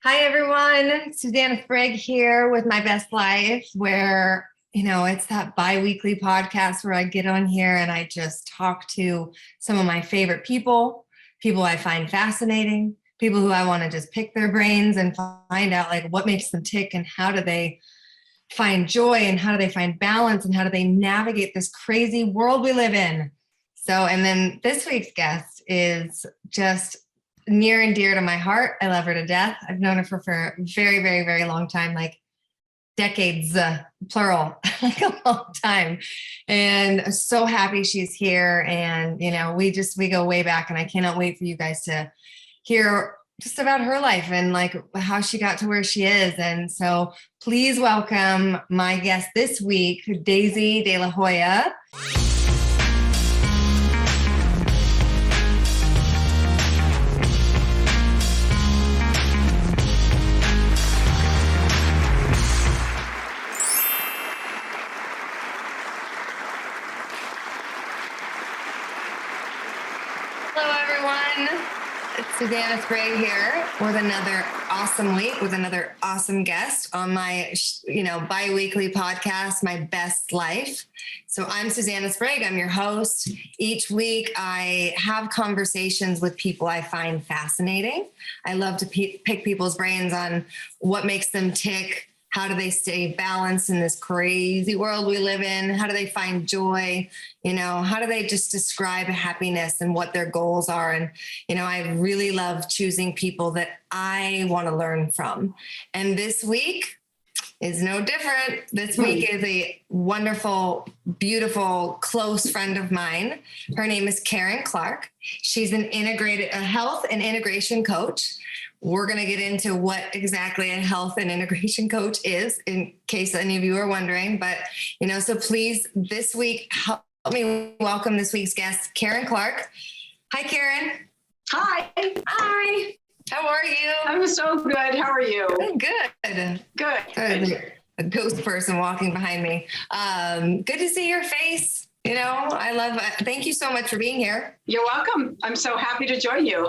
Hi, everyone. Susannah Sprague here with My Best Life, where, it's that bi-weekly podcast where I get on here and I just talk to some of my favorite people I find fascinating, people who I want to just pick their brains and find out like what makes them tick and how do they find joy and how do they find balance and how do they navigate this crazy world we live in. So, and then this week's guest is just near and dear to my heart. I love her to death. I've known her for a very, very, very long time, like decades, plural, like a long time. And I'm so happy she's here. And, we go way back and I cannot wait for you guys to hear just about her life and like how she got to where she is. And so please welcome my guest this week, Daisy De La Hoya. It's Susannah Sprague here with another awesome week with another awesome guest on my, bi-weekly podcast, My Best Life. So I'm Susannah Sprague. I'm your host. Each week I have conversations with people I find fascinating. I love to pick people's brains on what makes them tick. How do they stay balanced in this crazy world we live in? How do they find joy? How do they just describe happiness and what their goals are? And, I really love choosing people that I want to learn from. And this week is no different. This week is a wonderful, beautiful, close friend of mine. Her name is Karin Clarke. She's a health and integration coach. We're going to get into what exactly a health and integration coach is in case any of you are wondering. But, so please this week, help me welcome this week's guest, Karin Clarke. Hi, Karin. Hi. Hi. How are you? I'm so good. How are you? Good. Good. A ghost person walking behind me. Good to see your face. Thank you so much for being here. You're welcome. I'm so happy to join you.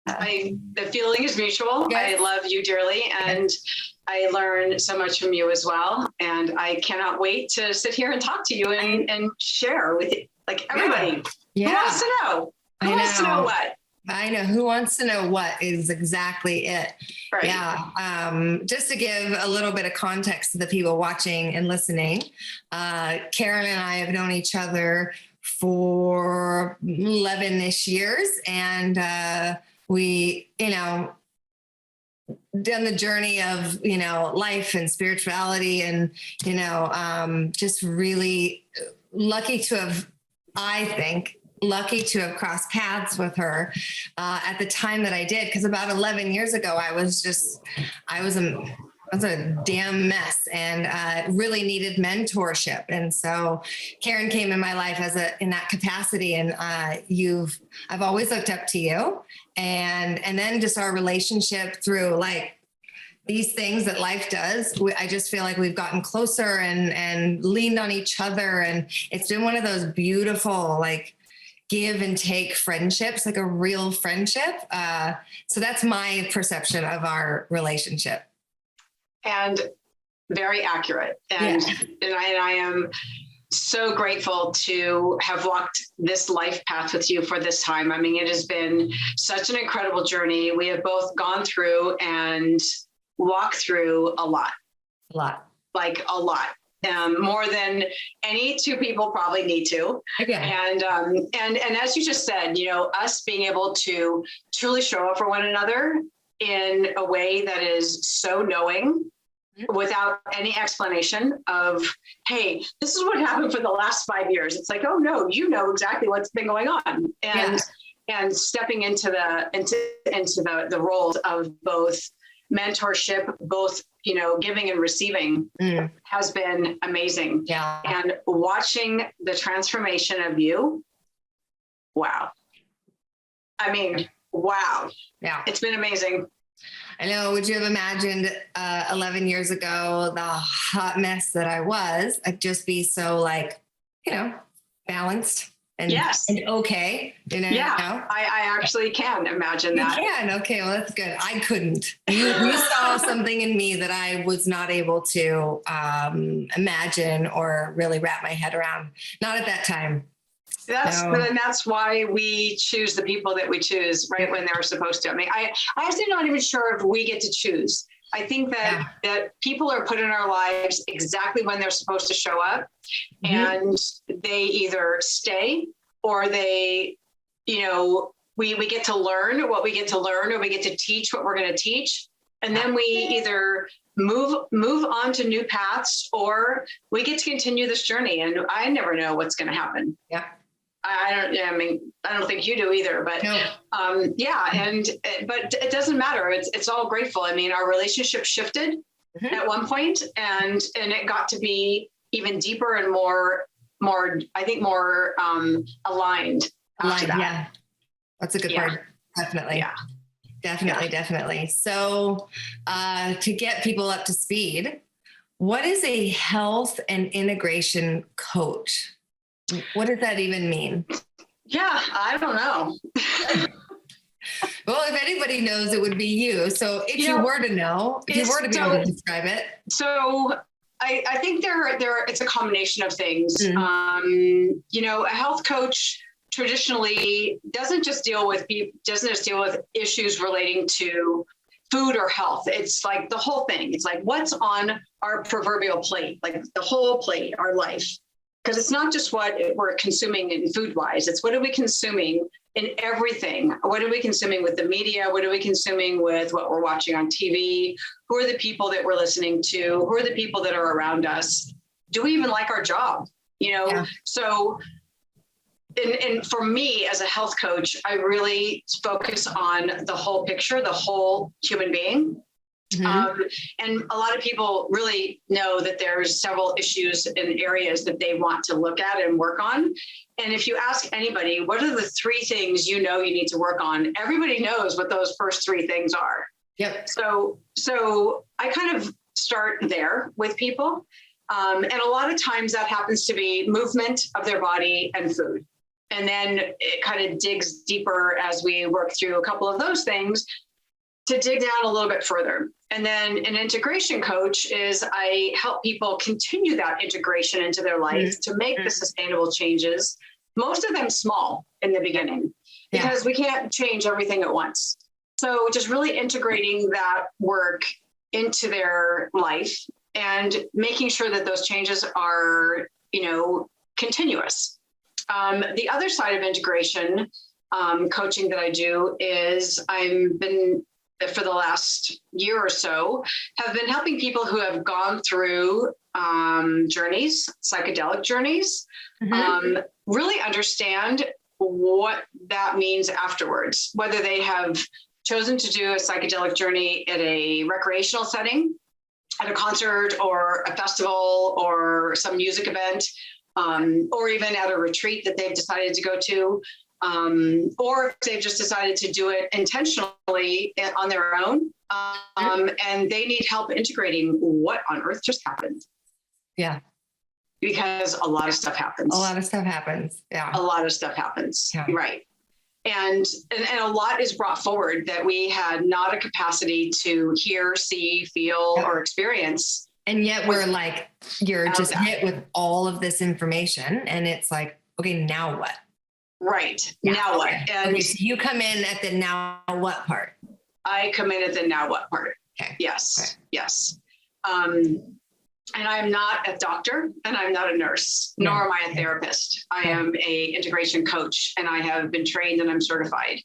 The feeling is mutual. Yes. I love you dearly and I learn so much from you as well. And I cannot wait to sit here and talk to you and share with like everybody. Yeah. Who wants to know? Who wants to know what? I know. Who wants to know what is exactly it. Right. Yeah. Just to give a little bit of context to the people watching and listening, Karin and I have known each other for 11-ish years. And we, done the journey of, life and spirituality and, just really lucky to have crossed paths with her at the time that I did. Because about 11 years ago, I was a damn mess and really needed mentorship. And so Karin came in my life in that capacity. And I've always looked up to you. And then just our relationship through like these things that life does. I just feel like we've gotten closer and leaned on each other. And it's been one of those beautiful, like, give and take friendships, like a real friendship. So that's my perception of our relationship. And very accurate. And I am so grateful to have walked this life path with you for this time. I mean, it has been such an incredible journey. We have both gone through and walked through a lot. Like a lot. More than any two people probably need to. Okay. And as you just said, us being able to truly show up for one another in a way that is so knowing without any explanation of, hey, this is what happened for the last 5 years. It's like, oh no, exactly what's been going on. And stepping into the roles of both mentorship, both, giving and receiving has been amazing. Yeah. And watching the transformation of you. Wow. I mean, wow. Yeah. It's been amazing. I know. Would you have imagined 11 years ago, the hot mess that I was, I'd just be so like, balanced, and, yes. and okay. Yeah, I actually can imagine that. You can. Okay. Well, that's good. I couldn't. You saw something in me that I was not able to imagine or really wrap my head around. Not at that time. That's why we choose the people that we choose right when they're supposed to. I mean, I actually not even sure if we get to choose. I think that people are put in our lives exactly when they're supposed to show up, and they either stay or they, we get to learn what we get to learn, or we get to teach what we're going to teach. And then we either move on to new paths, or we get to continue this journey. And I never know what's going to happen. Yeah. I don't think you do either, but no. But it doesn't matter. It's all grateful. I mean, our relationship shifted at one point, and it got to be even deeper and more, I think more aligned. Yeah. That's a good word. Definitely. Yeah. Definitely. So to get people up to speed, what is a health and integration coach? What does that even mean? Yeah, I don't know. Well, if anybody knows, it would be you. So if you were to know, if you were to be able to describe it. So I think it's a combination of things. A health coach traditionally doesn't just deal with issues relating to food or health. It's like the whole thing. It's like what's on our proverbial plate, like the whole plate, our life. Because it's not just what we're consuming in food wise, it's what are we consuming in everything? What are we consuming with the media? What are we consuming with what we're watching on TV? Who are the people that we're listening to? Who are the people that are around us? Do we even like our job? So, and for me as a health coach, I really focus on the whole picture, the whole human being. And a lot of people really know that there's several issues and areas that they want to look at and work on. And if you ask anybody, what are the 3 things you need to work on? Everybody knows what those first 3 things are. Yep. So I kind of start there with people. And a lot of times that happens to be movement of their body and food. And then it kind of digs deeper as we work through a couple of those things to dig down a little bit further. And then an integration coach is I help people continue that integration into their life to make the sustainable changes, most of them small in the beginning, because we can't change everything at once. So just really integrating that work into their life and making sure that those changes are, continuous. The other side of integration coaching that I do is I've been for the last year or so, have been helping people who have gone through journeys, psychedelic journeys, really understand what that means afterwards, whether they have chosen to do a psychedelic journey at a recreational setting, at a concert or a festival or some music event, or even at a retreat that they've decided to go to. Or if they've just decided to do it intentionally on their own, and they need help integrating what on earth just happened. Yeah. Because a lot of stuff happens. Yeah. A lot of stuff happens. Yeah. Right. And a lot is brought forward that we had not a capacity to hear, see, feel, or experience. And yet we're like, you're just hit with all of this information and it's like, okay, now what? Right. Yeah. Now what? And so you come in at the now what part? I come in at the now what part. Okay. Yes. Okay. Yes. And I'm not a doctor and I'm not a nurse, nor am I a therapist. I am a integration coach and I have been trained and I'm certified.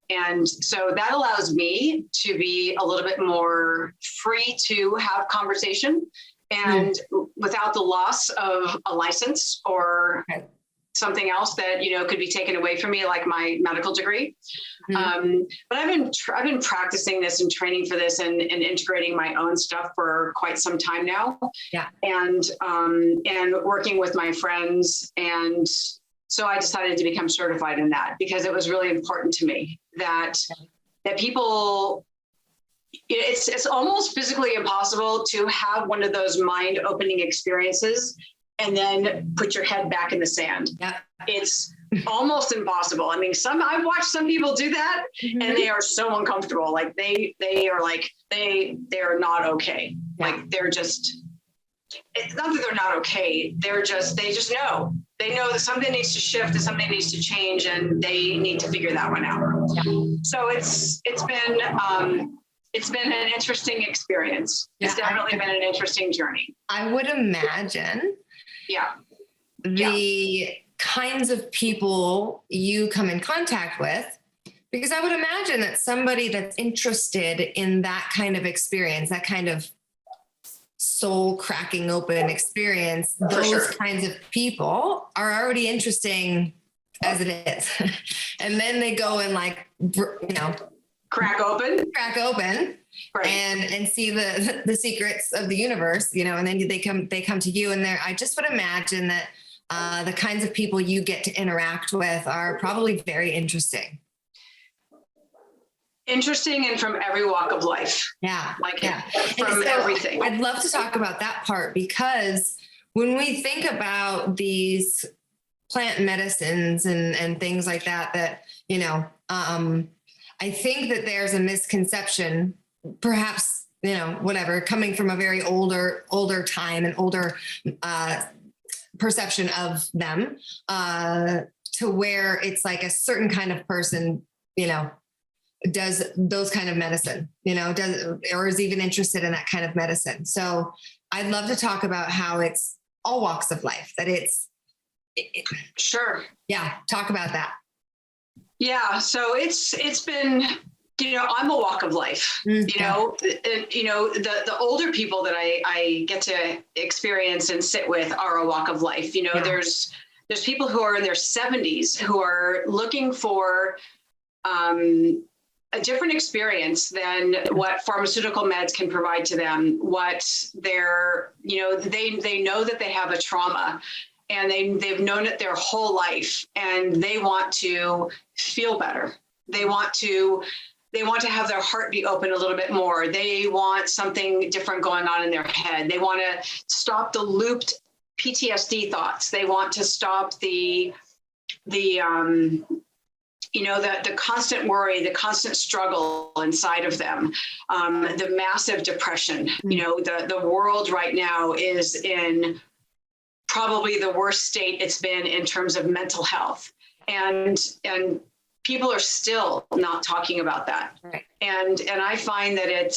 And so that allows me to be a little bit more free to have conversation and without the loss of a license or something else that, could be taken away from me, like my medical degree. But I've been practicing this and training for this and integrating my own stuff for quite some time now. Yeah. And working with my friends. And so I decided to become certified in that because it was really important to me that people, it's almost physically impossible to have one of those mind opening experiences and then put your head back in the sand. Yeah. It's almost impossible. I mean, I've watched some people do that and they are so uncomfortable. Like they are not okay. Yeah. Like it's not that they're not okay. They just know. They know that something needs to shift and something needs to change, and they need to figure that one out. Yeah. So it's been an interesting experience. Yeah. It's definitely been an interesting journey. I would imagine. Yeah. The kinds of people you come in contact with, because I would imagine that somebody that's interested in that kind of experience, that kind of soul cracking open experience, those kinds of people are already interesting as it is. And then they go and crack open right. and see the secrets of the universe, and then they come to you, and I just would imagine that the kinds of people you get to interact with are probably very interesting. Interesting, and from every walk of life. Yeah. From everything. I'd love to talk about that part, because when we think about these plant medicines and things like that, I think that there's a misconception, perhaps, whatever, coming from a very older time and older perception of them, to where it's like a certain kind of person, does those kind of medicine, or is even interested in that kind of medicine. So I'd love to talk about how it's all walks of life, that sure. Yeah. Talk about that. Yeah. So it's been, I'm a walk of life, the older people that I get to experience and sit with are a walk of life. There's people who are in their 70s who are looking for, a different experience than what pharmaceutical meds can provide to them. What they're, they know that they have a trauma, and they've known it their whole life, and they want to feel better. They want to have their heart be open a little bit more. They want something different going on in their head. They want to stop the looped PTSD thoughts. They want to stop the constant worry, the constant struggle inside of them, the massive depression. The world right now is in probably the worst state it's been in terms of mental health. And people are still not talking about that. Right. And I find that it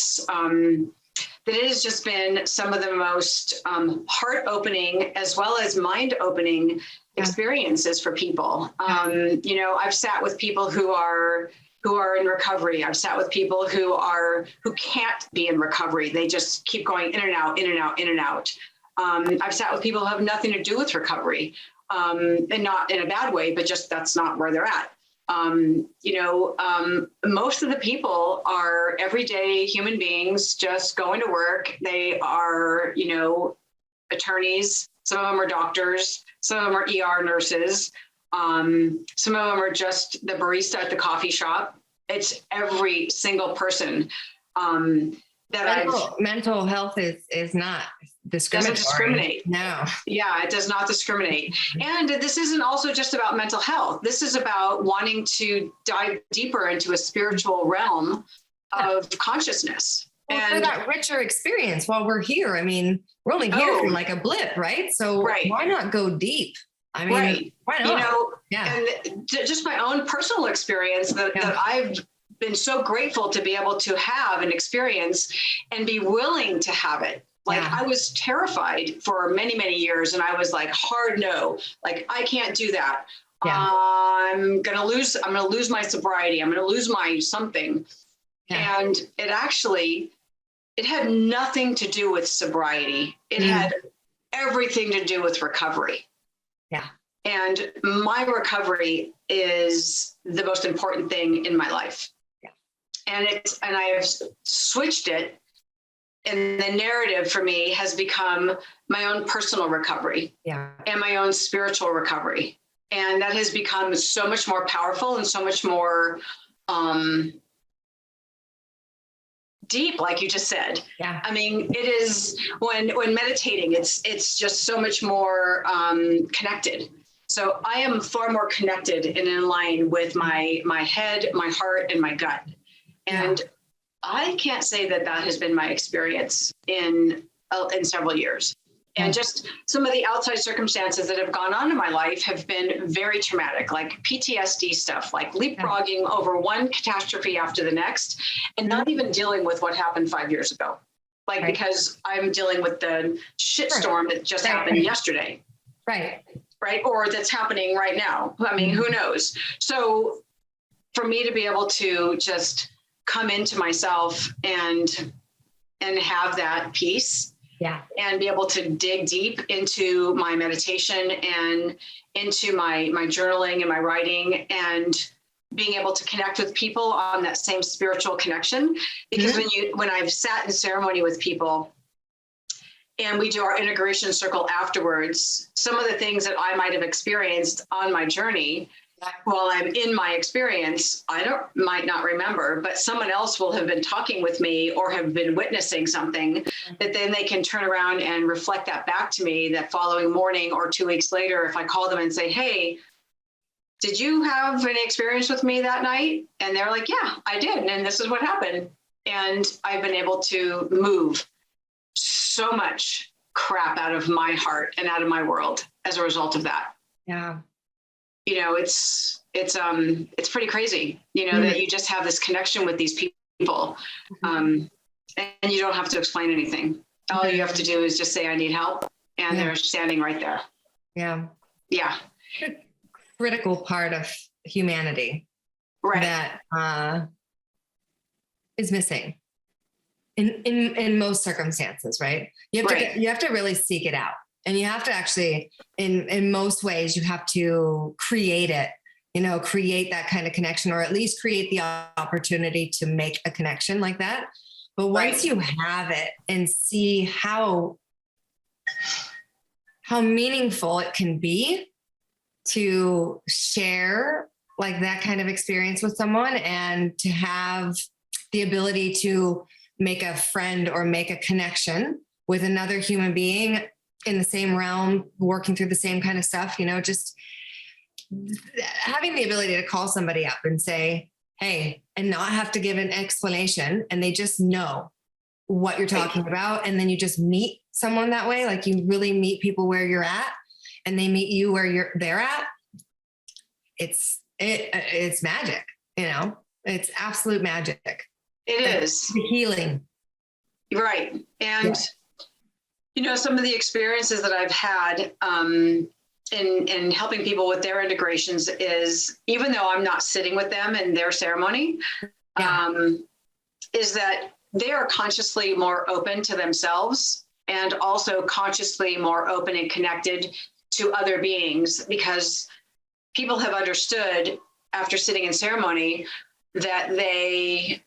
has just been some of the most heart-opening as well as mind-opening experiences for people. I've sat with people who are in recovery. I've sat with people who can't be in recovery. They just keep going in and out, in and out, in and out. I've sat with people who have nothing to do with recovery, and not in a bad way, but just that's not where they're at. Most of the people are everyday human beings just going to work. They are, attorneys. Some of them are doctors. Some of them are ER nurses. Some of them are just the barista at the coffee shop. It's every single person mental health is not discriminatory. Doesn't discriminate. No. Yeah, it does not discriminate. And this isn't also just about mental health. This is about wanting to dive deeper into a spiritual realm of consciousness. Well, and for that richer experience while we're here. I mean, we're only here for like a blip, right? So why not go deep? I mean, why not? And just my own personal experience that I've been so grateful to be able to have an experience and be willing to have it. I was terrified for many, many years, and I was like, hard no, like I can't do that. Yeah. I'm going to lose my sobriety. I'm going to lose my something. Yeah. And it had nothing to do with sobriety. It had everything to do with recovery. Yeah. And my recovery is the most important thing in my life. Yeah. And I have switched it. And the narrative for me has become my own personal recovery and my own spiritual recovery. And that has become so much more powerful and so much more deep, like you just said. Yeah. I mean, it is when meditating, it's just so much more connected. So I am far more connected and in line with my head, my heart, and my gut. And I can't say that has been my experience in several years. And just some of the outside circumstances that have gone on in my life have been very traumatic, like PTSD stuff, like leapfrogging over one catastrophe after the next, and not even dealing with what happened 5 years ago. Like, because I'm dealing with the shitstorm that just happened yesterday. Right. Or that's happening right now. I mean, who knows? So for me to be able to just come into myself and have that peace, and be able to dig deep into my meditation and into my journaling and my writing, and being able to connect with people on that same spiritual connection. Because when I've sat in ceremony with people and we do our integration circle afterwards, some of the things that I might have experienced on my journey, while I'm in my experience, might not remember, but someone else will have been talking with me or have been witnessing something that then they can turn around and reflect that back to me that following morning or 2 weeks later, if I call them and say, hey, did you have an experience with me that night? And they're like, yeah, I did. And this is what happened. And I've been able to move so much crap out of my heart and out of my world as a result of that. Yeah. You know, it's pretty crazy, you know, that you just have this connection with these people, and you don't have to explain anything. All you have to do is just say, I need help. And they're standing right there. Yeah. Yeah. Critical part of humanity that is missing in most circumstances, right? You have to really seek it out. And you have to actually, in most ways, you have to create it, create that kind of connection, or at least create the opportunity to make a connection like that. But once you have it and see how meaningful it can be to share like that kind of experience with someone, and to have the ability to make a friend or make a connection with another human being in the same realm, working through the same kind of stuff, just having the ability to call somebody up and say, hey, and not have to give an explanation, and they just know what you're talking about. And then you just meet someone that way. Like, you really meet people where you're at, and they meet you where they're at. It's magic, it's absolute magic. It is the healing. Right. And some of the experiences that I've had in helping people with their integrations is, even though I'm not sitting with them in their ceremony, is that they are consciously more open to themselves, and also consciously more open and connected to other beings, because people have understood after sitting in ceremony that they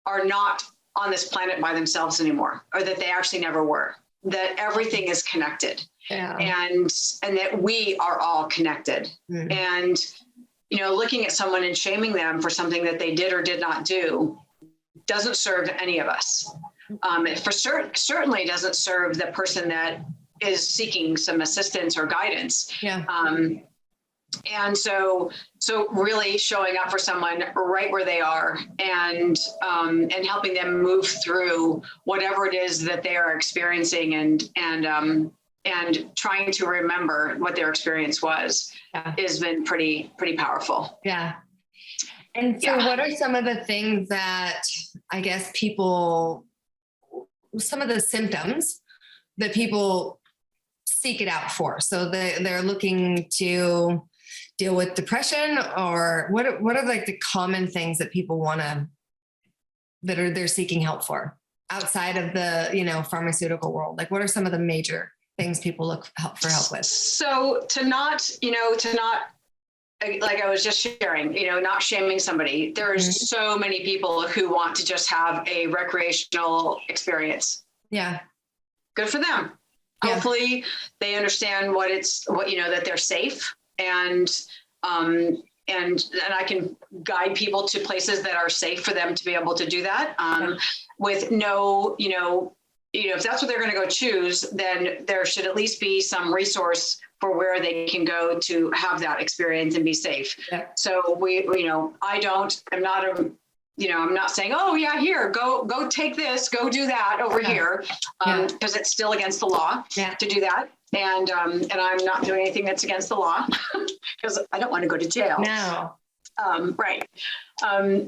are not on this planet by themselves anymore, or that they actually never were. That everything is connected, and that we are all connected. And, looking at someone and shaming them for something that they did or did not do doesn't serve any of us. It certainly doesn't serve the person that is seeking some assistance or guidance. And so really showing up for someone right where they are, and helping them move through whatever it is that they are experiencing, and trying to remember what their experience was has been pretty powerful. Yeah. And so what are some of the things that I guess some of the symptoms that people seek it out for? So they're looking to deal with depression, or what are like the common things that people they're seeking help for outside of the, pharmaceutical world? Like, what are some of the major things people look for help with? So to not, like I was just sharing, not shaming somebody. There's so many people who want to just have a recreational experience. Yeah. Good for them. Yeah. Hopefully they understand that they're safe, and I can guide people to places that are safe for them to be able to do that, with no, if that's what they're going to go choose, then there should at least be some resource for where they can go to have that experience and be safe. Yeah. So I'm not saying, oh yeah, here, go take this, go do that over here. Because it's still against the law to do that. And I'm not doing anything that's against the law because I don't want to go to jail. No. Right.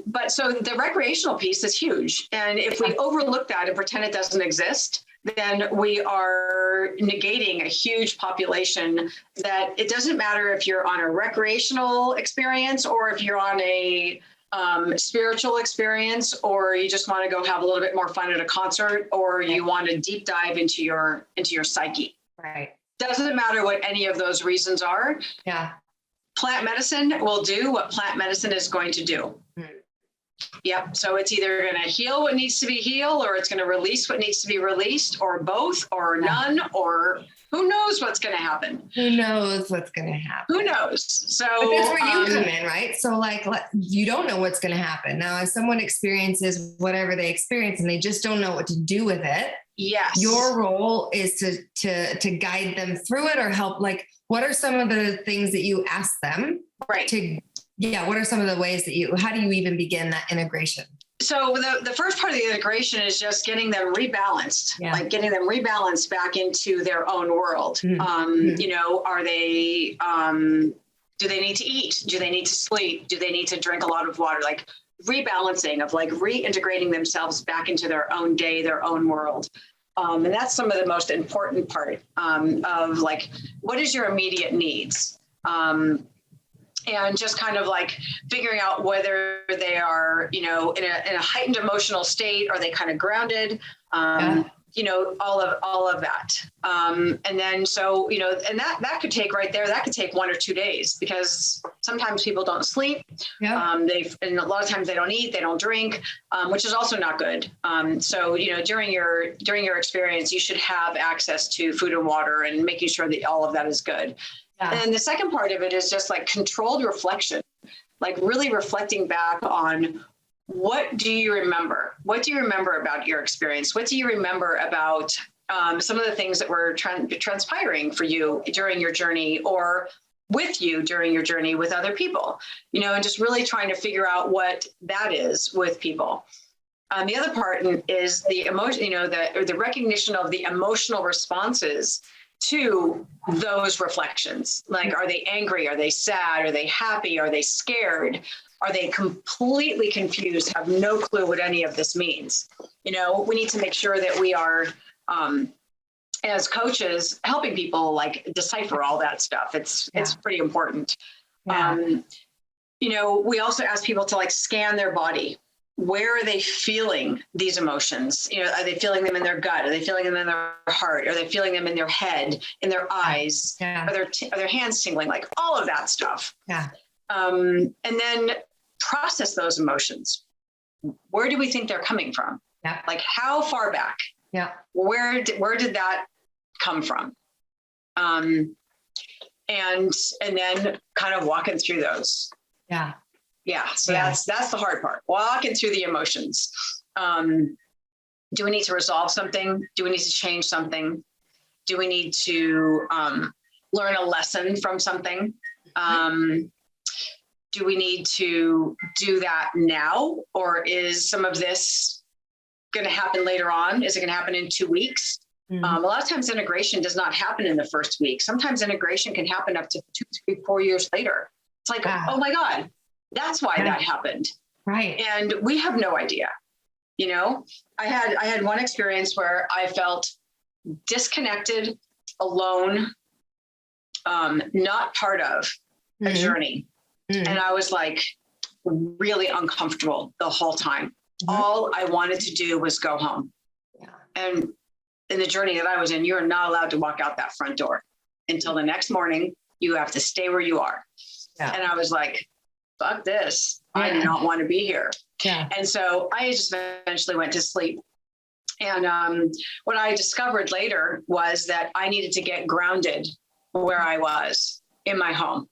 But so the recreational piece is huge. And if we overlook that and pretend it doesn't exist, then we are negating a huge population that it doesn't matter if you're on a recreational experience or if you're on a spiritual experience, or you just want to go have a little bit more fun at a concert, or you want to deep dive into your psyche. Right. Doesn't matter what any of those reasons are. Yeah. Plant medicine will do what plant medicine is going to do. Yep. So it's either going to heal what needs to be healed, or it's going to release what needs to be released, or both, or none, or who knows what's going to happen. Who knows what's going to happen? Who knows? So but that's where you come in, right? So like, you don't know what's going to happen. Now, if someone experiences whatever they experience and they just don't know what to do with it. Yes. Your role is to guide them through it or help. Like, what are some of the things that you ask them? Right. What are some of the ways how do you even begin that integration? So the first part of the integration is just getting them rebalanced, like getting them rebalanced back into their own world. Are they, do they need to eat? Do they need to sleep? Do they need to drink a lot of water? Like rebalancing of like reintegrating themselves back into their own day, their own world. And that's some of the most important part of like, what is your immediate needs? And just kind of like figuring out whether they are, in a heightened emotional state, are they kind of grounded, all of that. And then, so, and that could take right there, that could take 1 or 2 days, because sometimes people don't sleep. And a lot of times they don't eat, they don't drink, which is also not good. So, during your experience, you should have access to food and water and making sure that all of that is good. Yeah. And the second part of it is just like controlled reflection, like really reflecting back on what do you remember? What do you remember about your experience? What do you remember about some of the things that were transpiring for you during your journey, or with you during your journey with other people, and just really trying to figure out what that is with people. The other part is the emotion, the recognition of the emotional responses to those reflections. Like, are they angry? Are they sad? Are they happy? Are they scared? Are they completely confused, have no clue what any of this means? We need to make sure that we are, as coaches, helping people like decipher all that stuff. It's pretty important. Yeah. We also ask people to like scan their body. Where are they feeling these emotions? Are they feeling them in their gut? Are they feeling them in their heart? Are they feeling them in their head, in their eyes? Yeah. Are their hands tingling? Like all of that stuff. Yeah. And then process those emotions. Where do we think they're coming from? Yeah. Like how far back? Yeah. Where did that come from? And then kind of walking through those. Yeah. Yeah. So that's the hard part. Walking through the emotions. Do we need to resolve something? Do we need to change something? Do we need to learn a lesson from something? Do we need to do that now? Or is some of this going to happen later on? Is it going to happen in 2 weeks? Mm-hmm. A lot of times integration does not happen in the first week. Sometimes integration can happen up to 2, 3, 4 years later. It's like, oh my God, that's why that happened. Right. And we have no idea. I had one experience where I felt disconnected, alone, not part of a journey. Mm-hmm. And I was like really uncomfortable the whole time. Mm-hmm. All I wanted to do was go home. Yeah. And in the journey that I was in, you're not allowed to walk out that front door until the next morning. You have to stay where you are. Yeah. And I was like, fuck this. Yeah. I do not want to be here. Yeah. And so I just eventually went to sleep. And what I discovered later was that I needed to get grounded where I was in my home.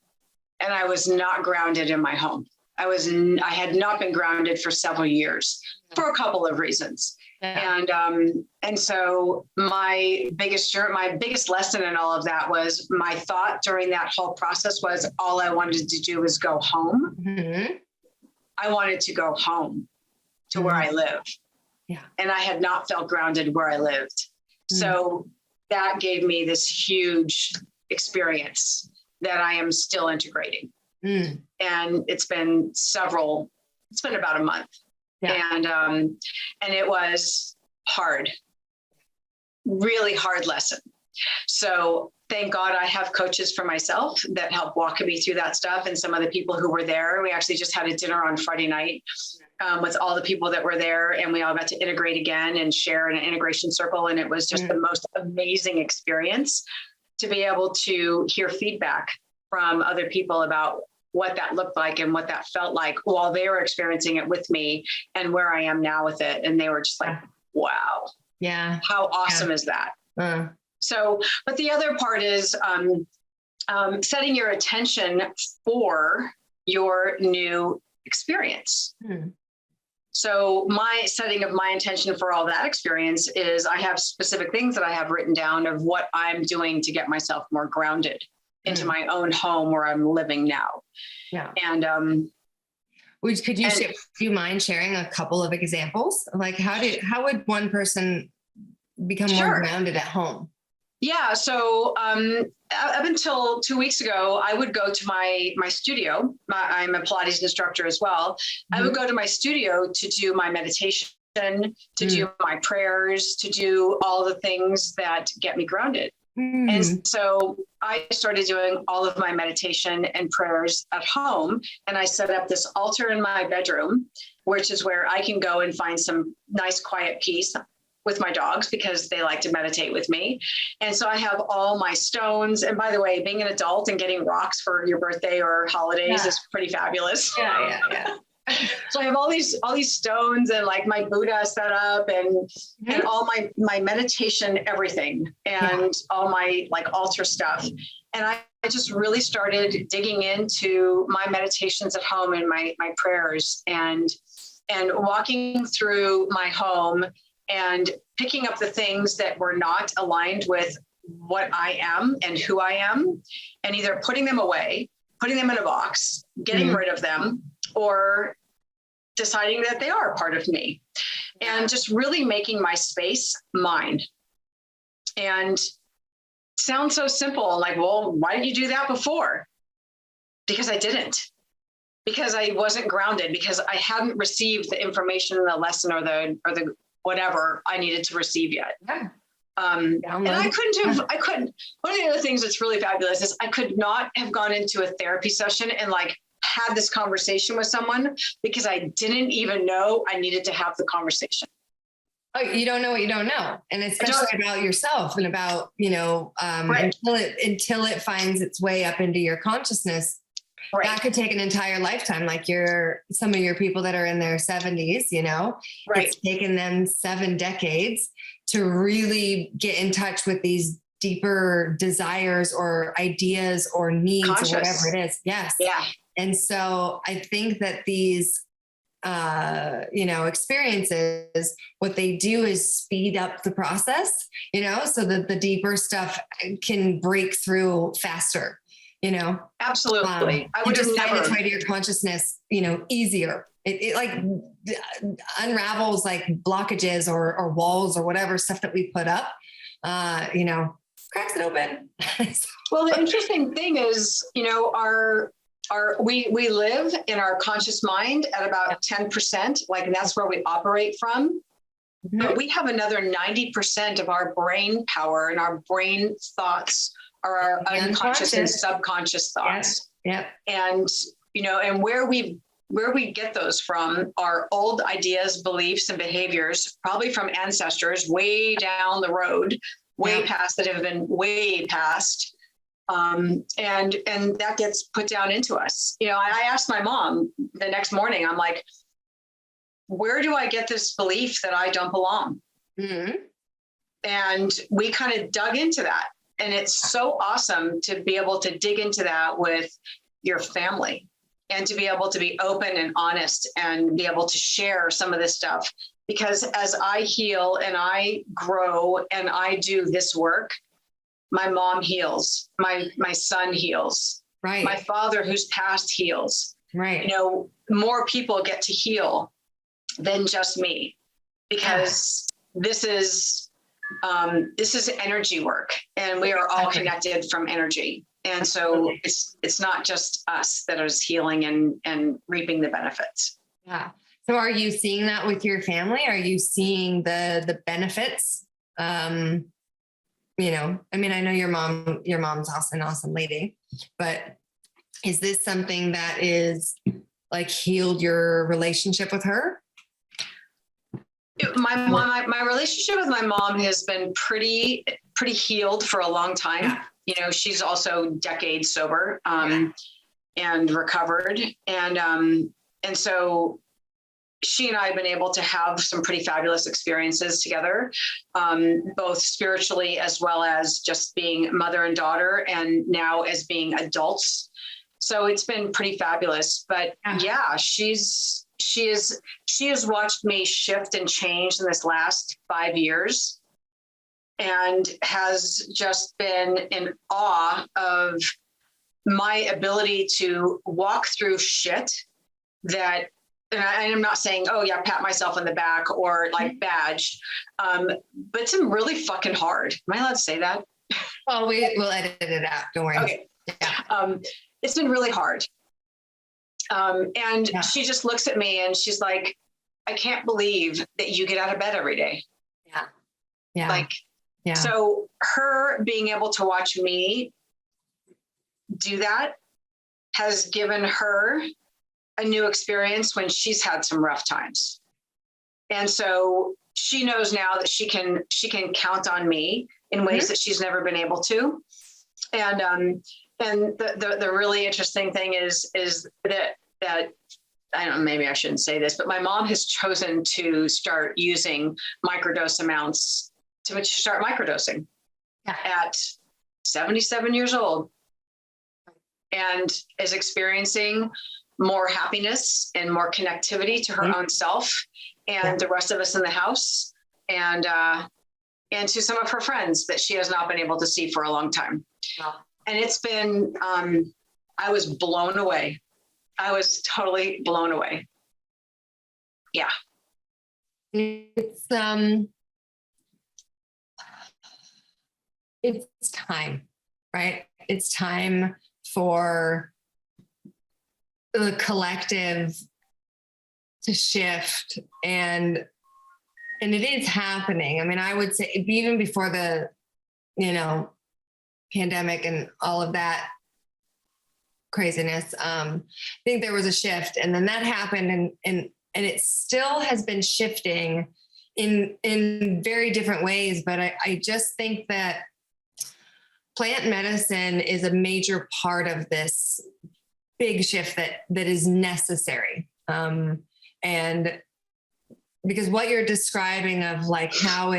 And I was not grounded in my home. I had not been grounded for several years for a couple of reasons. Yeah. And so my biggest lesson in all of that was my thought during that whole process was all I wanted to do was go home. Mm-hmm. I wanted to go home to where I live. Yeah. And I had not felt grounded where I lived. Mm-hmm. So that gave me this huge experience that I am still integrating. Mm. And it's been about a month. Yeah. And it was hard, really hard lesson. So thank God I have coaches for myself that help walk me through that stuff. And some of the people who were there, we actually just had a dinner on Friday night with all the people that were there, and we all got to integrate again and share in an integration circle. And it was just the most amazing experience to be able to hear feedback from other people about what that looked like and what that felt like while they were experiencing it with me and where I am now with it. And they were just like, wow. Yeah. How awesome is that? So, but the other part is setting your attention for your new experience. So my setting of my intention for all that experience is I have specific things that I have written down of what I'm doing to get myself more grounded into my own home where I'm living now. Yeah. And do you mind sharing a couple of examples? Like how would one person become more grounded at home? Yeah. So up until 2 weeks ago, I would go to my studio. I'm a Pilates instructor as well. Mm-hmm. I would go to my studio to do my meditation, to do my prayers, to do all the things that get me grounded. Mm-hmm. And so I started doing all of my meditation and prayers at home. And I set up this altar in my bedroom, which is where I can go and find some nice quiet peace with my dogs because they like to meditate with me. And so I have all my stones. And by the way, being an adult and getting rocks for your birthday or holidays is pretty fabulous. Yeah. So I have all these stones and like my Buddha set up and all my meditation, everything, and all my like altar stuff. And I just really started digging into my meditations at home and my prayers and walking through my home and picking up the things that were not aligned with what I am and who I am, and either putting them away, putting them in a box, getting rid of them, or deciding that they are a part of me, and just really making my space mine. And sounds so simple, like, well, why didn't you do that before? Because I didn't. Because I wasn't grounded, because I hadn't received the information in the lesson or the whatever I needed to receive yet. Yeah. And I couldn't, one of the other things that's really fabulous is I could not have gone into a therapy session and like had this conversation with someone because I didn't even know I needed to have the conversation. Oh, you don't know what you don't know. And especially about yourself and about, until it finds its way up into your consciousness. Right. That could take an entire lifetime. Like some of your people that are in their 70s, it's taken them 7 decades to really get in touch with these deeper desires or ideas or needs or whatever it is. Yes. Yeah. And so I think that these, experiences, what they do is speed up the process, so that the deeper stuff can break through faster. Absolutely. I would just never try to your consciousness, easier. It like unravels like blockages or walls or whatever stuff that we put up, cracks it open. Well, the interesting thing is, we live in our conscious mind at about 10%, like that's where we operate from. Mm-hmm. But we have another 90% of our brain power and our brain thoughts are our unconscious and subconscious thoughts. Yeah. And, and where we get those from are old ideas, beliefs, and behaviors, probably from ancestors way down the road, way past that have been way past. And that gets put down into us. I asked my mom the next morning, I'm like, where do I get this belief that I don't belong? Mm-hmm. And we kind of dug into that. And it's so awesome to be able to dig into that with your family and to be able to be open and honest and be able to share some of this stuff. Because as I heal and I grow and I do this work, my mom heals, my son heals, Right. my father who's passed heals. Right. More people get to heal than just me, because this is energy work, and we are all connected from energy. And so it's not just us that is healing and reaping the benefits. Yeah. So are you seeing that with your family? Are you seeing the benefits? I know your mom's also an awesome lady, but is this something that is like healed your relationship with her? My relationship with my mom has been pretty healed for a long time. Yeah. She's also decades sober, and recovered. And so she and I have been able to have some pretty fabulous experiences together, both spiritually as well as just being mother and daughter, and now as being adults. So it's been pretty fabulous. But yeah, she has watched me shift and change in this last 5 years, and has just been in awe of my ability to walk through shit that, and I'm not saying, oh yeah, pat myself on the back or like badge, but it's been really fucking hard. Am I allowed to say that? Well, we'll edit it out. Don't worry. Okay. Yeah. It's been really hard. She just looks at me and she's like, I can't believe that you get out of bed every day. Yeah. Yeah. So her being able to watch me do that has given her a new experience when she's had some rough times. And so she knows now that she can count on me in ways that she's never been able to. And the really interesting thing is that I don't know, maybe I shouldn't say this, but my mom has chosen to start using microdose amounts to start microdosing at 77 years old, and is experiencing more happiness and more connectivity to her own self and the rest of us in the house, and to some of her friends that she has not been able to see for a long time. Wow. And it's been, I was blown away. I was totally blown away. Yeah. It's time, right? It's time for the collective to shift, and it is happening. I mean, I would say even before the, pandemic and all of that craziness, I think there was a shift, and then that happened, and it still has been shifting in very different ways. But I just think that plant medicine is a major part of this big shift that is necessary. And because what you're describing of like how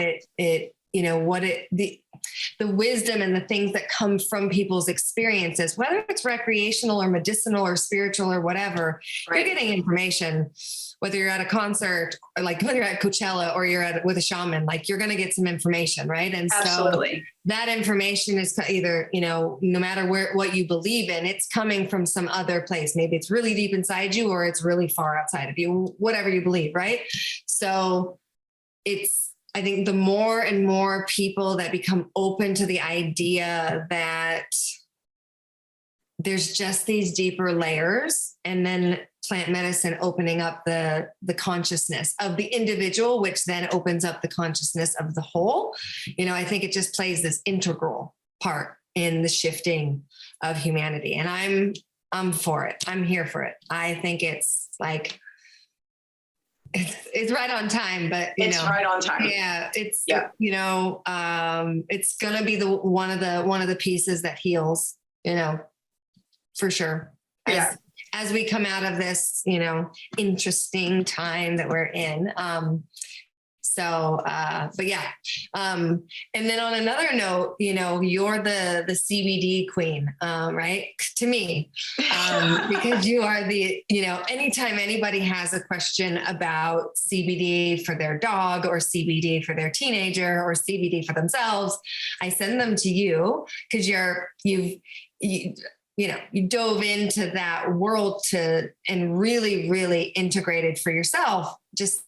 the wisdom and the things that come from people's experiences, whether it's recreational or medicinal or spiritual or whatever, right. You're getting information, whether you're at a concert or like whether you're at Coachella or you're with a shaman, like you're going to get some information. Right. And absolutely. So that information is either, no matter what you believe in, it's coming from some other place. Maybe it's really deep inside you or it's really far outside of you, whatever you believe. Right. So I think the more and more people that become open to the idea that there's just these deeper layers, and then plant medicine opening up the consciousness of the individual, which then opens up the consciousness of the whole. I think it just plays this integral part in the shifting of humanity. And I'm for it. I'm here for it. I think it's like, it's right on time, but it's right on time. Yeah. It's going to be one of the pieces that heals, for sure. As we come out of this, interesting time that we're in. So, but yeah. And then on another note, you're the CBD queen, right? To me, because you are anytime anybody has a question about CBD for their dog or CBD for their teenager or CBD for themselves, I send them to you because you dove into that world and really, really integrated for yourself, just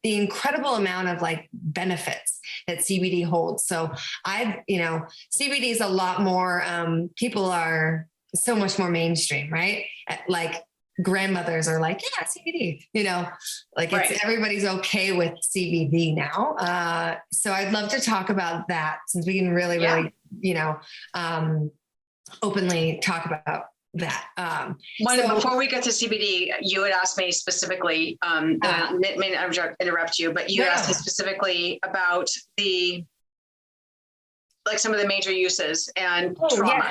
the incredible amount of like benefits that CBD holds. So CBD is a lot more, people are so much more mainstream, right? Like grandmothers are like, yeah, CBD, Right. everybody's okay with CBD now. So I'd love to talk about that since we can really, openly talk about that. Before we get to CBD, you had asked me specifically, may interrupt you, but you asked me specifically about some of the major uses and trauma.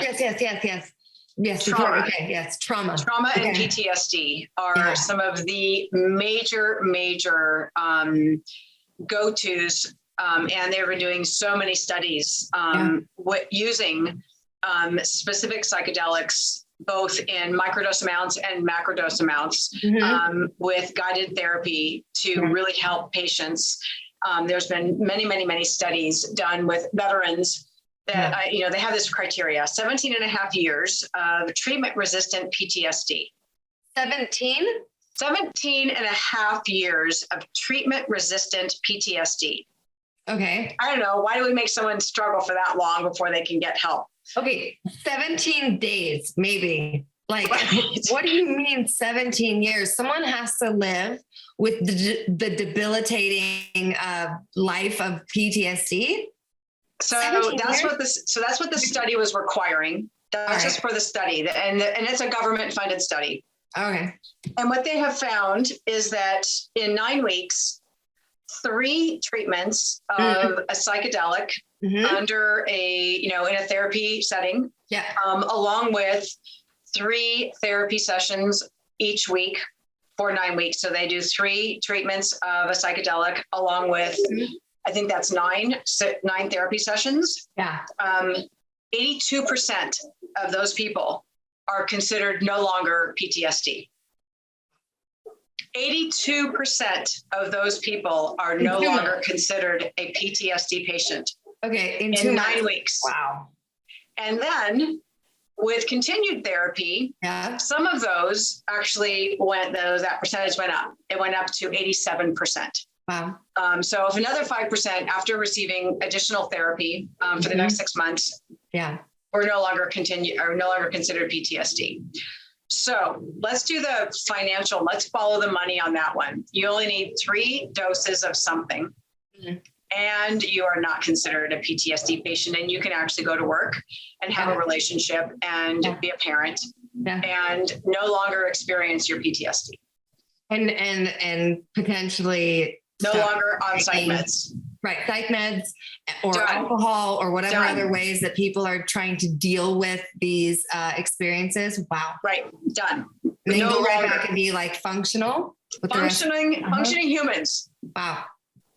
Yes. Trauma. Okay. Yes. Trauma. Trauma and PTSD are some of the major go-tos. And they've been doing so many studies using specific psychedelics, both in microdose amounts and macrodose amounts, with guided therapy to really help patients. There's been many studies done with veterans that, they have this criteria, 17 and a half years of treatment-resistant PTSD. 17 and a half years of treatment-resistant PTSD. Okay. I don't know. Why do we make someone struggle for that long before they can get help? Okay. 17 days, maybe. Like, what do you mean 17 years? Someone has to live with the debilitating life of PTSD. So that's what the study was requiring. That's just for the study, and it's a government-funded study. Okay. And what they have found is that in 9 weeks, 3 treatments of a psychedelic under in a therapy setting, along with 3 therapy sessions each week for 9 weeks. So they do 3 treatments of a psychedelic along with, I think that's 9 therapy sessions. Yeah. 82% of those people are considered no longer PTSD. 82% of those people are no longer considered a PTSD patient. Okay. In 9 weeks. Wow. And then with continued therapy, some of those actually that percentage went up. It went up to 87%. Wow. So if another 5% after receiving additional therapy for the next 6 months, we're no longer considered PTSD. So let's do the financial. Let's follow the money on that one. You only need 3 doses of something, and you are not considered a PTSD patient, and you can actually go to work and have a relationship and be a parent and no longer experience your PTSD. And potentially no longer on psych meds. Right. Psych meds or alcohol or whatever other ways that people are trying to deal with these experiences. Wow. Right. Done. And no go right back and be like functional. Functioning humans. Wow.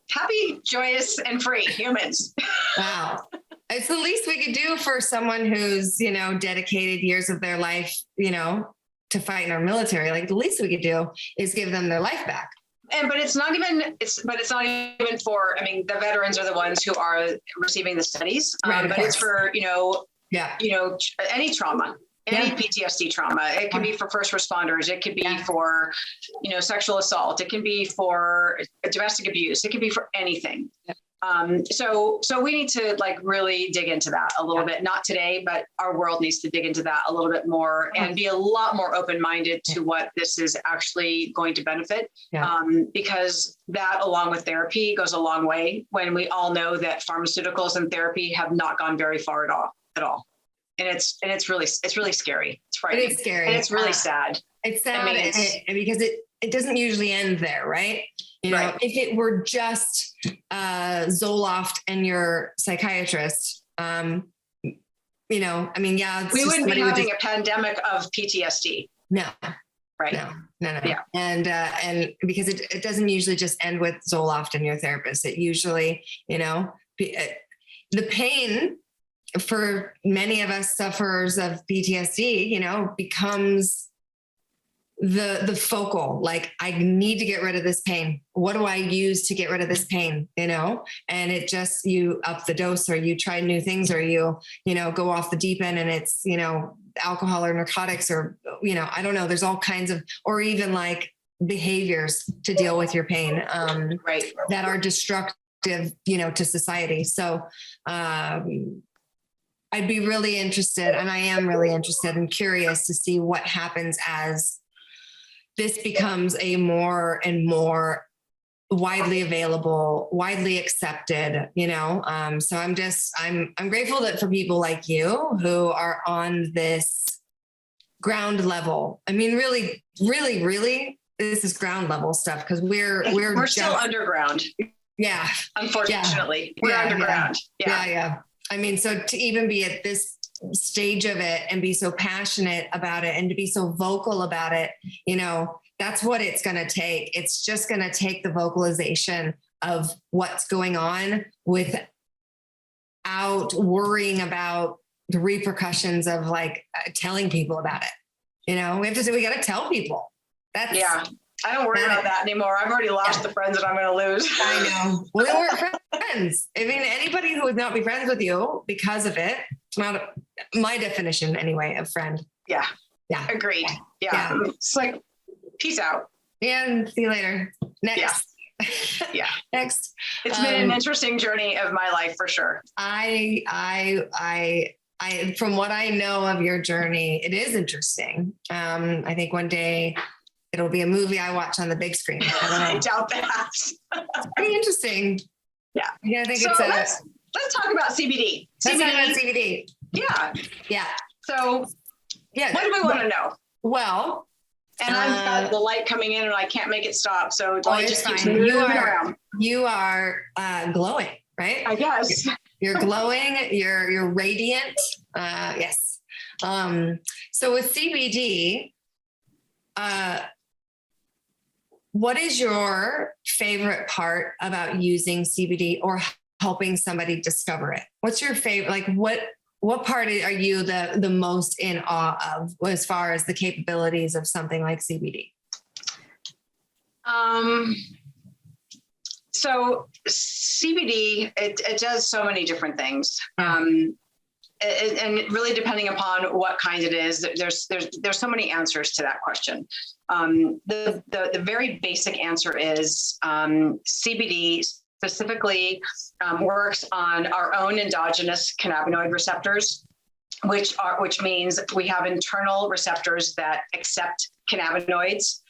Happy, joyous, and free humans. Wow. It's the least we could do for someone who's, dedicated years of their life, to fight in our military. Like the least we could do is give them their life back. But it's not even for, the veterans are the ones who are receiving the studies, but it's for, any trauma, any PTSD trauma. It can be for first responders. It could be for, sexual assault. It can be for domestic abuse. It can be for anything. So we need to really dig into that a little bit, not today, but our world needs to dig into that a little bit more and be a lot more open-minded to what this is actually going to benefit. Because that along with therapy goes a long way when we all know that pharmaceuticals and therapy have not gone very far at all. And it's really scary. It's frightening. It is scary. And it's really sad. It's sad because it doesn't usually end there, right? If it were just Zoloft and your psychiatrist, we wouldn't be having a pandemic of PTSD. No, Right. No. Yeah. And because it doesn't usually just end with Zoloft and your therapist. It usually, the pain for many of us sufferers of PTSD, becomes the focal, like, I need to get rid of this pain. What do I use to get rid of this pain? And it just, you up the dose, or you try new things, or you go off the deep end, and it's, alcohol or narcotics, or, I don't know, there's all kinds of, or even like behaviors to deal with your pain, right, that are destructive, to society. So, I'd be really interested, and I am really interested and curious to see what happens as this becomes a more and more widely available, widely accepted, so I'm grateful that for people like you who are on this ground level. I mean, really, really, really, this is ground level stuff, because we're still underground. Yeah. Unfortunately, we're underground. Yeah. I mean, so to even be at this stage of it and be so passionate about it and to be so vocal about it, that's what it's going to take. It's just going to take the vocalization of what's going on without worrying about the repercussions of like telling people about it. We got to tell people. I don't worry about that anymore. I've already lost the friends that I'm going to lose. I know. Well, we're friends. I mean, anybody who would not be friends with you because of it, it's not my definition anyway of friend. Yeah. Agreed. Yeah. It's like, peace out. And see you later. Next. Yeah. Next. It's been an interesting journey of my life for sure. I from what I know of your journey, it is interesting. I think one day it'll be a movie I watch on the big screen. I doubt that. It's pretty interesting. Yeah. I think so let's talk about CBD. Let's talk about CBD. Yeah. Yeah. So what do we want to know? Well, and I've got the light coming in and I can't make it stop. So the light just keeps fine. moving around. You are glowing, right? I guess. You're glowing. You're radiant. Yes. So with CBD, what is your favorite part about using CBD or helping somebody discover it? What's your favorite? Like what part are you the most in awe of as far as the capabilities of something like CBD? So CBD, it does so many different things. And really depending upon what kind it is, there's so many answers to that question. The very basic answer is CBD specifically works on our own endogenous cannabinoid receptors, which means we have internal receptors that accept cannabinoids,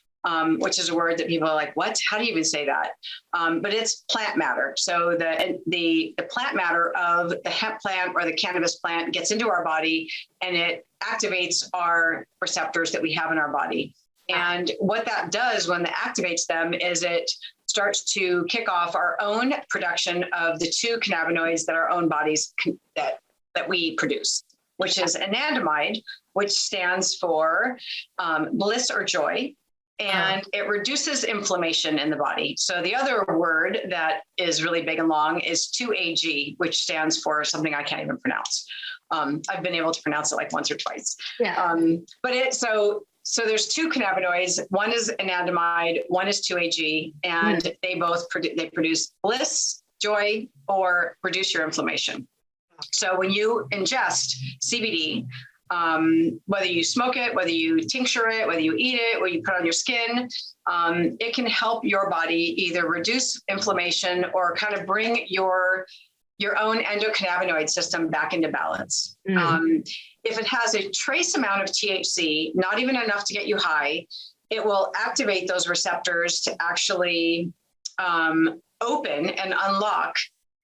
which is a word that people are like, what? How do you even say that? But it's plant matter. So the plant matter of the hemp plant or the cannabis plant gets into our body and it activates our receptors that we have in our body. And what that does when it activates them is it starts to kick off our own production of the two cannabinoids that our own bodies that we produce, which is anandamide, which stands for bliss or joy. And it reduces inflammation in the body. So the other word that is really big and long is 2-AG, which stands for something I can't even pronounce. I've been able to pronounce it like once or twice. Yeah. But so there's two cannabinoids. One is anandamide, one is 2-AG, and they both produce bliss, joy, or reduce your inflammation. So when you ingest CBD, whether you smoke it, whether you tincture it, whether you eat it, or you put on your skin, it can help your body either reduce inflammation or kind of bring your own endocannabinoid system back into balance. If it has a trace amount of THC, not even enough to get you high, it will activate those receptors to actually open and unlock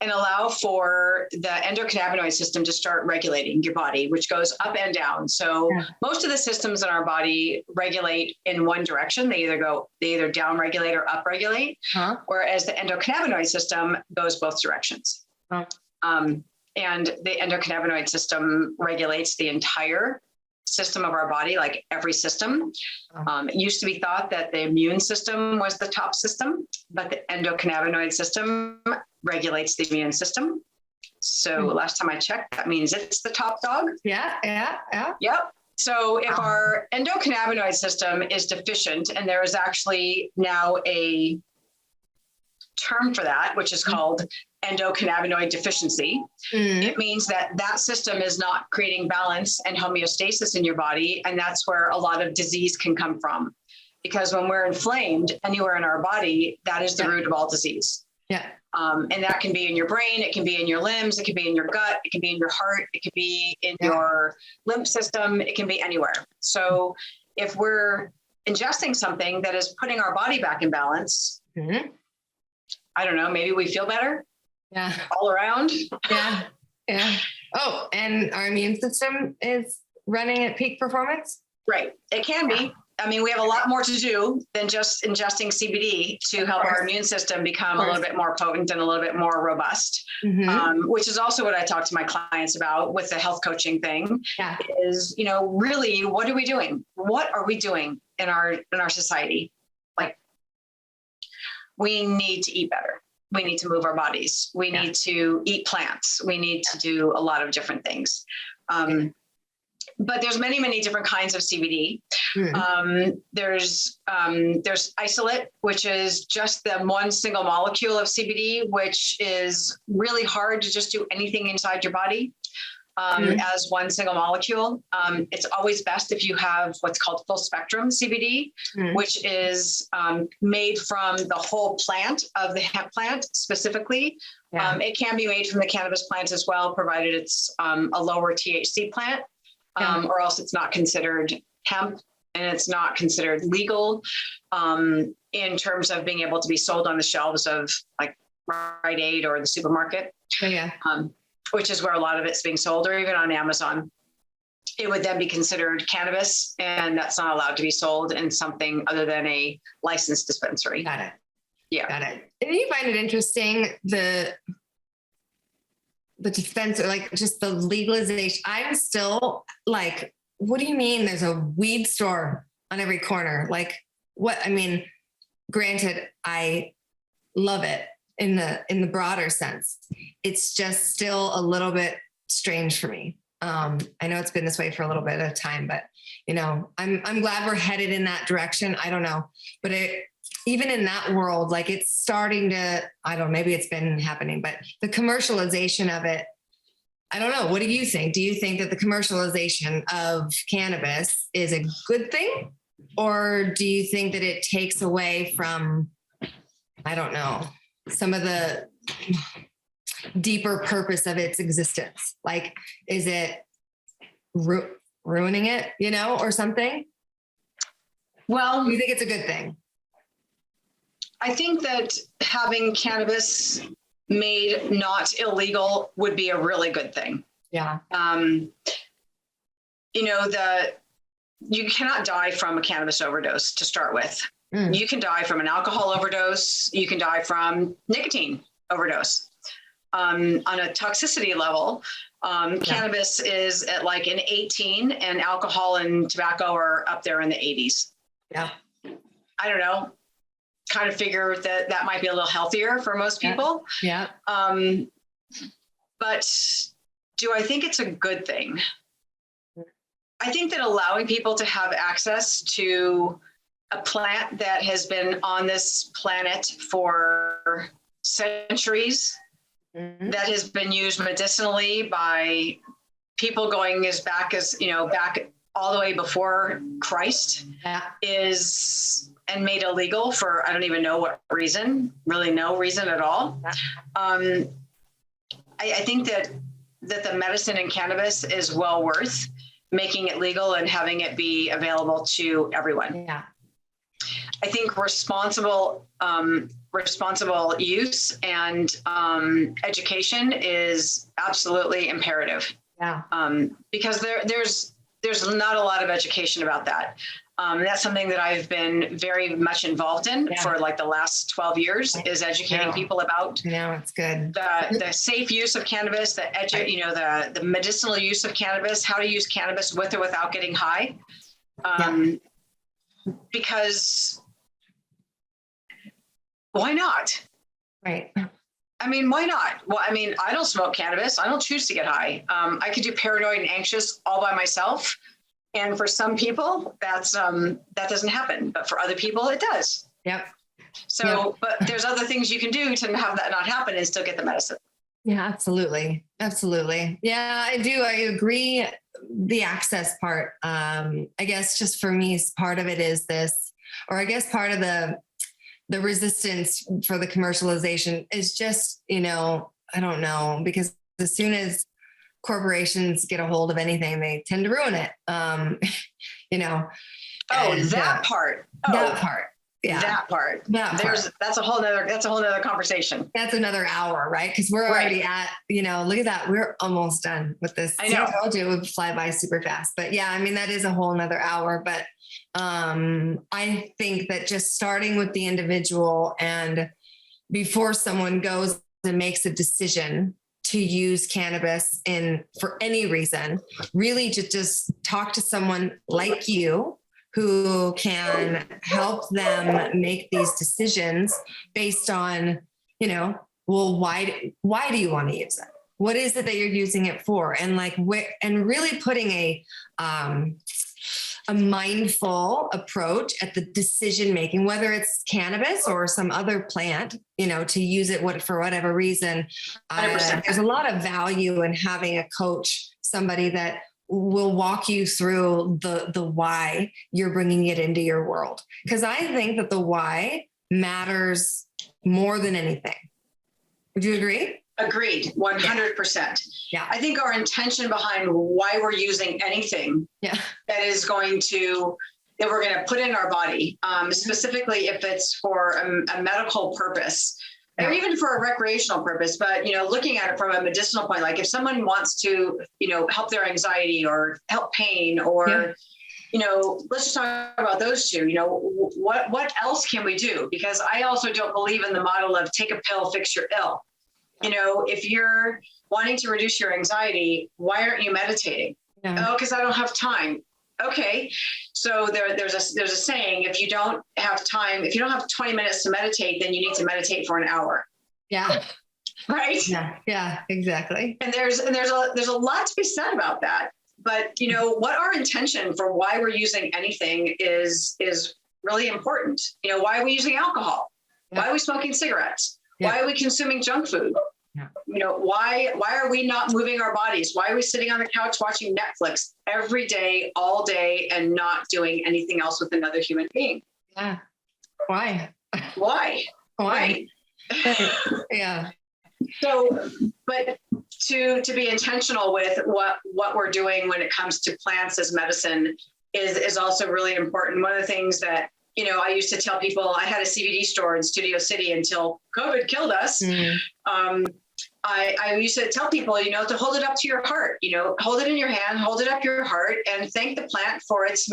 and allow for the endocannabinoid system to start regulating your body, which goes up and down. So most of the systems in our body regulate in one direction. They either down regulate or up regulate, whereas the endocannabinoid system goes both directions. And the endocannabinoid system regulates the entire system of our body, like every system. It used to be thought that the immune system was the top system, but the endocannabinoid system regulates the immune system. So last time I checked, that means it's the top dog. Yeah. Yep. So if our endocannabinoid system is deficient, and there is actually now a term for that, which is called endocannabinoid deficiency. It means that that system is not creating balance and homeostasis in your body. And that's where a lot of disease can come from. Because when we're inflamed anywhere in our body, that is the root of all disease. Yeah. And that can be in your brain, it can be in your limbs, it can be in your gut, it can be in your heart, it can be in your lymph system, it can be anywhere. So if we're ingesting something that is putting our body back in balance, I don't know, maybe we feel better. Yeah. All around. Yeah. Oh, and our immune system is running at peak performance? Right. It can be. I mean, we have a lot more to do than just ingesting CBD to help our immune system become a little bit more potent and a little bit more robust, which is also what I talk to my clients about with the health coaching thing is, you know, really, what are we doing? What are we doing in our society? Like, we need to eat better. We need to move our bodies. We need to eat plants. We need to do a lot of different things. But there's many, many different kinds of CBD. There's isolate, which is just the one single molecule of CBD, which is really hard to just do anything inside your body as one single molecule. It's always best if you have what's called full spectrum CBD, which is made from the whole plant of the hemp plant specifically. It can be made from the cannabis plant as well, provided it's a lower THC plant. Or else it's not considered hemp and it's not considered legal in terms of being able to be sold on the shelves of like Rite Aid or the supermarket, which is where a lot of it's being sold, or even on Amazon. It would then be considered cannabis, and that's not allowed to be sold in something other than a licensed dispensary. Got it. Yeah. Got it. And you find it interesting, the defense, or like just the legalization. I'm still like, what do you mean there's a weed store on every corner? Like, what? I mean, granted, I love it in the broader sense. It's just still a little bit strange for me. I know it's been this way for a little bit of time, but you know, I'm glad we're headed in that direction. I don't know, but even in that world, like it's starting to, I don't know, maybe it's been happening, but the commercialization of it, I don't know. What do you think? Do you think that the commercialization of cannabis is a good thing? Or do you think that it takes away from, I don't know, some of the deeper purpose of its existence? Like, is it ruining it, you know, or something? Well, do you think it's a good thing? I think that having cannabis made not illegal would be a really good thing. Yeah. You know, you cannot die from a cannabis overdose to start with. You can die from an alcohol overdose. You can die from nicotine overdose. On a toxicity level, cannabis is at like an 18, and alcohol and tobacco are up there in the 80s. Yeah. I don't know. Kind of figure that might be a little healthier for most people. Yeah. But do I think it's a good thing? I think that allowing people to have access to a plant that has been on this planet for centuries, that has been used medicinally by people going as back as, you know, back all the way before Christ, and made illegal for, I don't even know what reason, really no reason at all. I think that the medicine in cannabis is well worth making it legal and having it be available to everyone. Yeah. I think responsible use and education is absolutely imperative. Yeah. Because there's not a lot of education about that. That's something that I've been very much involved in for like the last 12 years is educating people about it's good. The safe use of cannabis, the medicinal use of cannabis, how to use cannabis with or without getting high. Because why not? Right. I mean, why not? Well, I mean, I don't smoke cannabis. I don't choose to get high. I could do paranoid and anxious all by myself. And for some people, that doesn't happen. But for other people, it does. Yep. So, but there's other things you can do to have that not happen and still get the medicine. Yeah, absolutely. Absolutely. Yeah, I do. I agree. The access part, I guess just for me, part of it is this, or I guess part of the resistance for the commercialization is just, I don't know, because as soon as corporations get a hold of anything, they tend to ruin it. That part. Yeah. That part. That's a whole nother conversation. That's another hour, right? Because we're already at, look at that. We're almost done with this. I know. I told you it would fly by super fast. But yeah, I mean, that is a whole nother hour. But I think that just starting with the individual and before someone goes and makes a decision to use cannabis for any reason, really just talk to someone like you who can help them make these decisions based on, well, why do you want to use it? What is it that you're using it for? And and really putting a mindful approach at the decision making, whether it's cannabis or some other plant, to use it for whatever reason. There's a lot of value in having a coach, somebody that will walk you through the why you're bringing it into your world. Because I think that the why matters more than anything. Would you agree? Agreed, 100%. Yeah. I think our intention behind why we're using anything that we're going to put in our body, specifically if it's for a medical purpose or even for a recreational purpose, but, looking at it from a medicinal point, like if someone wants to, help their anxiety or help pain or, let's just talk about those two, what else can we do? Because I also don't believe in the model of take a pill, fix your ill. If you're wanting to reduce your anxiety, why aren't you meditating? Oh, because I don't have time. Okay. So there's a saying, if you don't have 20 minutes to meditate, then you need to meditate for an hour. Yeah. Right. Yeah, exactly. And there's a lot to be said about that. But what our intention for why we're using anything is really important. Why are we using alcohol? Why are we smoking cigarettes? Why are we consuming junk food? Why are we not moving our bodies? Why are we sitting on the couch watching Netflix every day, all day, and not doing anything else with another human being? Yeah. Why? Right. Yeah. So, but to be intentional with what we're doing when it comes to plants as medicine is also really important. One of the things that I used to tell people, I had a CBD store in Studio City until COVID killed us. I used to tell people, to hold it up to your heart, hold it in your hand, hold it up your heart and thank the plant for its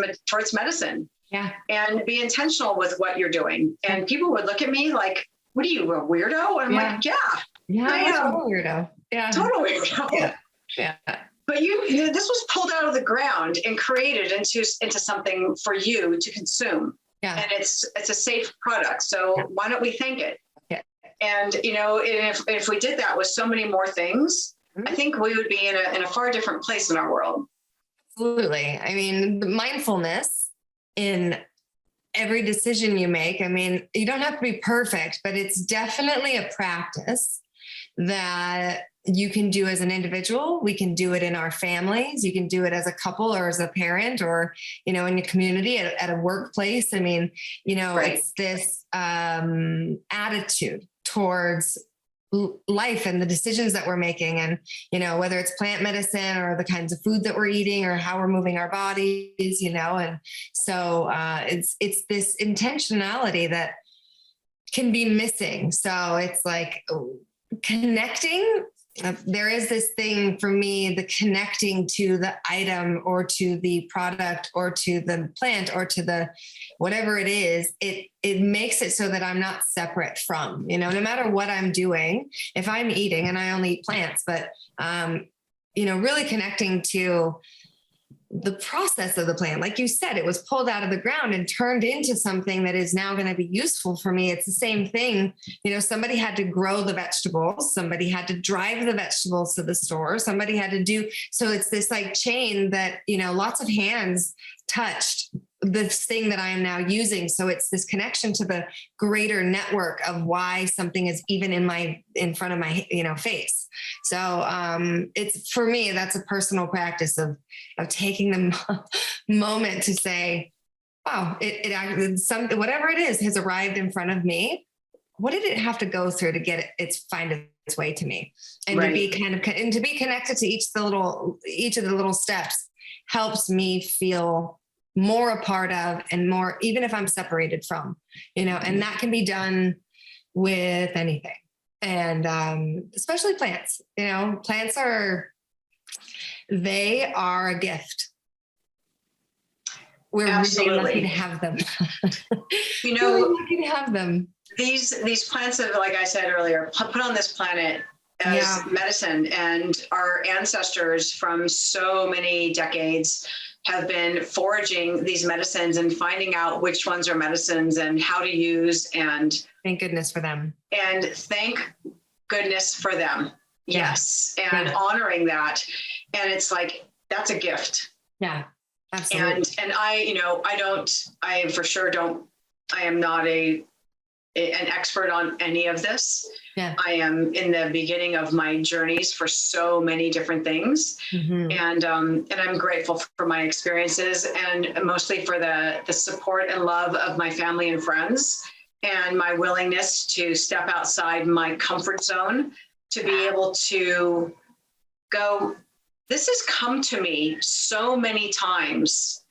medicine. Yeah. And be intentional with what you're doing. And people would look at me like, what are you, a weirdo? And I'm like, I am. Total weirdo. Yeah. Total weirdo. Yeah. But this was pulled out of the ground and created into something for you to consume. Yeah. And it's a safe product. So why don't we thank it? Yeah. And, if we did that with so many more things, I think we would be in a far different place in our world. Absolutely. I mean, the mindfulness in every decision you make, I mean, you don't have to be perfect, but it's definitely a practice that you can do as an individual. We can do it in our families. You can do it as a couple or as a parent or, in your community at a workplace. I mean, It's this attitude towards life and the decisions that we're making and, whether it's plant medicine or the kinds of food that we're eating or how we're moving our bodies, and so it's this intentionality that can be missing. So it's like connecting There is this thing for me, the connecting to the item or to the product or to the plant or to the whatever it is, it makes it so that I'm not separate from, no matter what I'm doing. If I'm eating, and I only eat plants, but really connecting to the process of the plant. Like you said, it was pulled out of the ground and turned into something that is now going to be useful for me. It's the same thing. Somebody had to grow the vegetables. Somebody had to drive the vegetables to the store. Somebody had to do, so it's this like chain that, lots of hands touched this thing that I am now using. So it's this connection to the greater network of why something is even in front of my, face. So it's, for me, that's a personal practice of taking the moment to say, wow, whatever it is has arrived in front of me. What did it have to go through to get find its way to me? And right. to be connected to each of the little steps helps me feel more a part of, and more, even if I'm separated from, and that can be done with anything. And especially plants, plants they are a gift. We're Absolutely. really lucky to have them. We're lucky to have them. These plants have, like I said earlier, put on this planet as medicine, and our ancestors from so many decades have been foraging these medicines and finding out which ones are medicines and how to use. And thank goodness for them. And thank goodness for them. Yeah. Yes. And honoring that. And it's like, that's a gift. Yeah, absolutely. And I am not an expert on any of this. Yeah. I am in the beginning of my journeys for so many different things. Mm-hmm. And I'm grateful for my experiences, and mostly for the support and love of my family and friends, and my willingness to step outside my comfort zone to be able to go, this has come to me so many times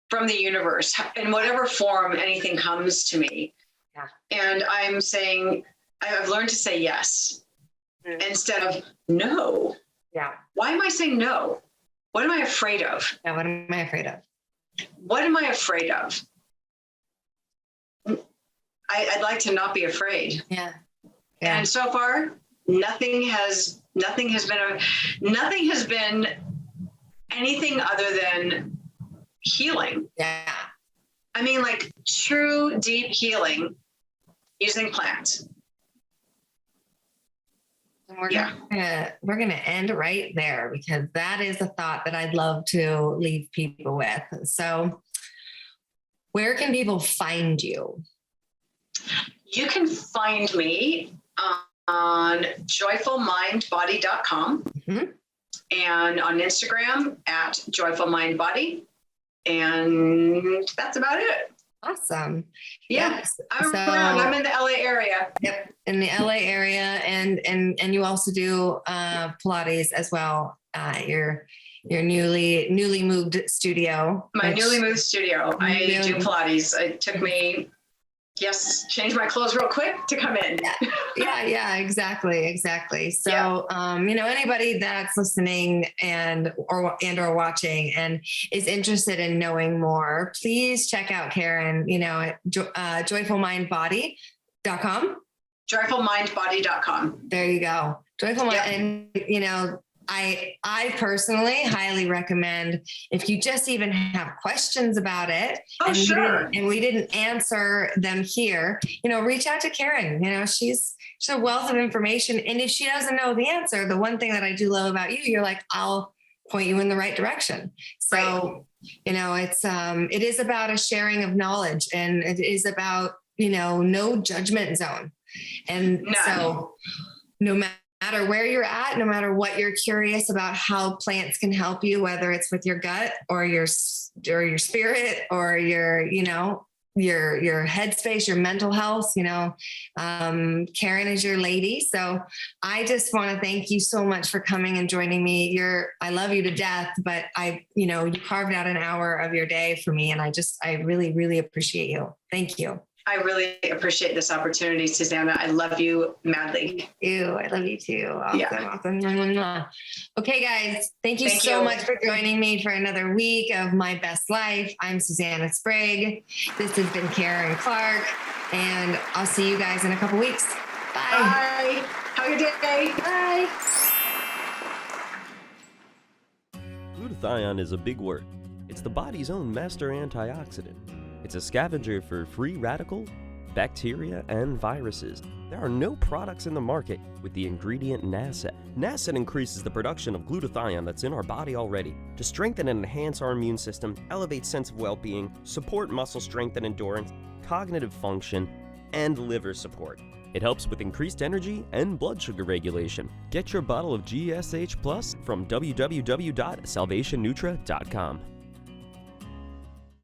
from the universe in whatever form anything comes to me. Yeah. And I'm saying, I've learned to say yes instead of no. Yeah. Why am I saying no? What am I afraid of? Yeah, what am I afraid of? What am I afraid of? I'd like to not be afraid. Yeah. And so far, nothing has been anything other than healing. Yeah. I mean, like true deep healing using plants. We're gonna end right there, because that is a thought that I'd love to leave people with. So where can people find you? You can find me on joyfulmindbody.com, mm-hmm. and on Instagram at joyfulmindbody. And that's about it. Awesome. Yes. I'm around. I'm in the LA area. Yep. In the LA area. And you also do Pilates as well. Your newly moved studio. My newly moved studio. I do Pilates. It took me, change my clothes real quick to come in. Yeah, exactly. So, anybody that's listening and or watching and is interested in knowing more, please check out Karin, at joyfulmindbody.com. Joyfulmindbody.com. There you go. Joyful Mind. And, I personally highly recommend, if you just even have questions about it, we didn't answer them here, reach out to Karin. She's a wealth of information. And if she doesn't know the answer, the one thing that I do love about you, you're like, I'll point you in the right direction. So, it is about a sharing of knowledge, and it is about, no judgment zone. And so no matter where you're at, no matter what you're curious about how plants can help you, whether it's with your gut or your spirit or your headspace, your mental health, Karin is your lady. So I just want to thank you so much for coming and joining me. I love you to death, but you carved out an hour of your day for me. And I really, really appreciate you. Thank you. I really appreciate this opportunity, Susannah. I love you madly. I love you too. Awesome. Yeah. Awesome. Okay, guys. Thank you so much for joining me for another week of My Best Life. I'm Susannah Sprague. This has been Karin Clarke, and I'll see you guys in a couple weeks. Bye. Bye. Have a good day. Bye. Glutathione is a big word. It's the body's own master antioxidant. It's a scavenger for free radical, bacteria, and viruses. There are no products in the market with the ingredient NASET. NASET increases the production of glutathione that's in our body already to strengthen and enhance our immune system, elevate sense of well-being, support muscle strength and endurance, cognitive function, and liver support. It helps with increased energy and blood sugar regulation. Get your bottle of GSH Plus from www.salvationnutra.com.